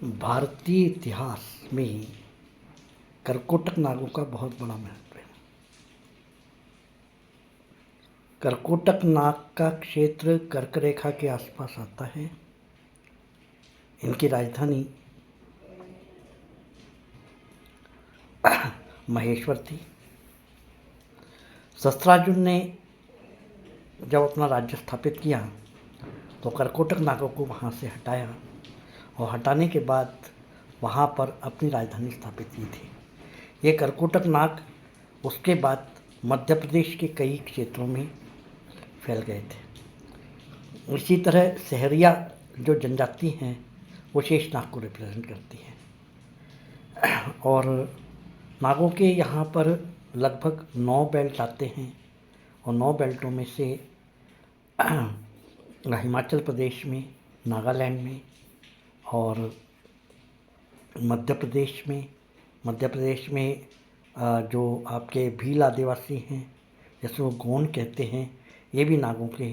भारतीय इतिहास में कर्कोटक नागों का बहुत बड़ा महत्व है। कर्कोटक नाग का क्षेत्र कर्क रेखा के आसपास आता है। इनकी राजधानी महेश्वर थी। शस्त्रार्जुन ने जब अपना राज्य स्थापित किया तो कर्कोटक नागों को वहाँ से हटाया और हटाने के बाद वहाँ पर अपनी राजधानी स्थापित की थी। ये कर्कोटक नाग उसके बाद मध्य प्रदेश के कई क्षेत्रों में फैल गए थे। इसी तरह सहरिया जो जनजाति हैं वो शेष नाग को रिप्रेजेंट करती हैं और नागों के यहाँ पर लगभग 9 बेल्ट आते हैं और 9 बेल्टों में से हिमाचल प्रदेश में, नागालैंड में और मध्य प्रदेश में जो आपके भील आदिवासी हैं जिसको गोंड कहते हैं, ये भी नागों के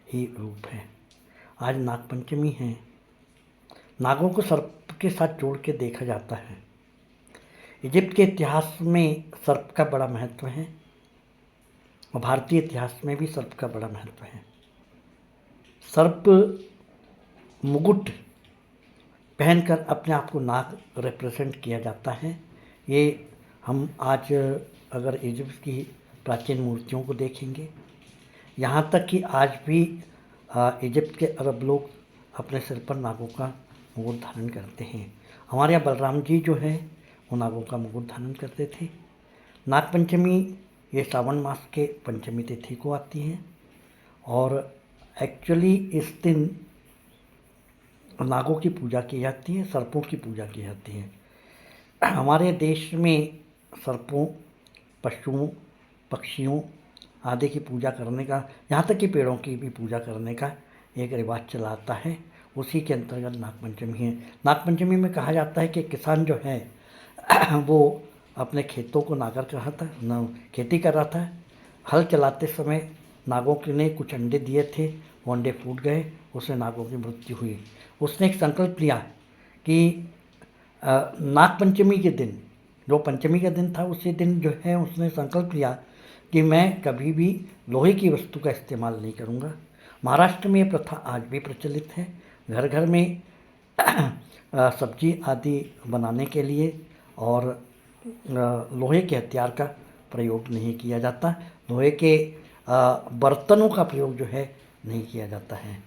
ही रूप हैं। आज नागपंचमी है। नागों को सर्प के साथ जोड़ के देखा जाता है। इजिप्ट के इतिहास में सर्प का बड़ा महत्व है और भारतीय इतिहास में भी सर्प का बड़ा महत्व है। सर्प मुकुट पहनकर अपने आप को नाग रिप्रेजेंट किया जाता है। ये हम आज अगर इजिप्ट की प्राचीन मूर्तियों को देखेंगे, यहाँ तक कि आज भी इजिप्ट के अरब लोग अपने सिर पर नागों का मुकुट धारण करते हैं। हमारे यहाँ बलराम जी जो है वो नागों का मुकुट धारण करते थे। नागपंचमी ये सावन मास के पंचमी तिथि को आती है और एक्चुअली इस दिन नागों की पूजा की जाती है, सर्पों की पूजा की जाती है। हमारे देश में सर्पों, पशुओं, पक्षियों आदि की पूजा करने का, यहाँ तक कि पेड़ों की भी पूजा करने का एक रिवाज चला आता है। उसी के अंतर्गत नागपंचमी है। नागपंचमी में कहा जाता है कि किसान जो है वो अपने खेतों को नागर खेती कर रहा था। हल चलाते समय नागों ने कुछ अंडे दिए थे, वो अंडे फूट गए, उससे नागों की मृत्यु हुई। उसने एक संकल्प लिया कि नागपंचमी के दिन, जो पंचमी का दिन था, उसी दिन जो है उसने संकल्प लिया कि मैं कभी भी लोहे की वस्तु का इस्तेमाल नहीं करूँगा। महाराष्ट्र में ये प्रथा आज भी प्रचलित है। घर घर में सब्जी आदि बनाने के लिए और लोहे के हथियार का प्रयोग नहीं किया जाता। लोहे के बर्तनों का प्रयोग जो है नहीं किया जाता है।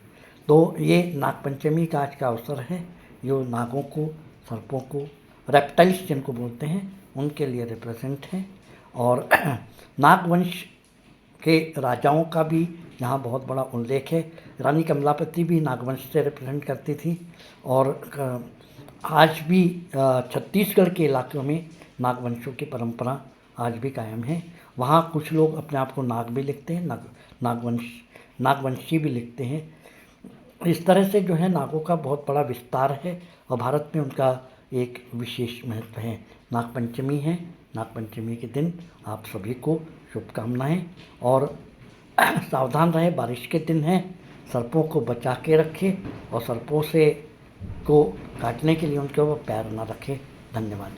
तो ये नागपंचमी का आज का अवसर है। जो नागों को, सर्पों को, रेप्टाइल्स जिनको बोलते हैं, उनके लिए रिप्रेजेंट है। और नागवंश के राजाओं का भी यहाँ बहुत बड़ा उल्लेख है। रानी कमलापति भी नागवंश से रिप्रेजेंट करती थी और आज भी छत्तीसगढ़ के इलाकों में नागवंशों की परंपरा आज भी कायम है। वहाँ कुछ लोग अपने आप को नाग भी लिखते हैं, नागवंशी भी लिखते हैं। इस तरह से जो है नागों का बहुत बड़ा विस्तार है और भारत में उनका एक विशेष महत्व है। नागपंचमी है। नागपंचमी के दिन आप सभी को शुभकामनाएं और सावधान रहें। बारिश के दिन है, सर्पों को बचा के रखें और सर्पों से को काटने के लिए उनके ऊपर पैर ना रखें। धन्यवाद।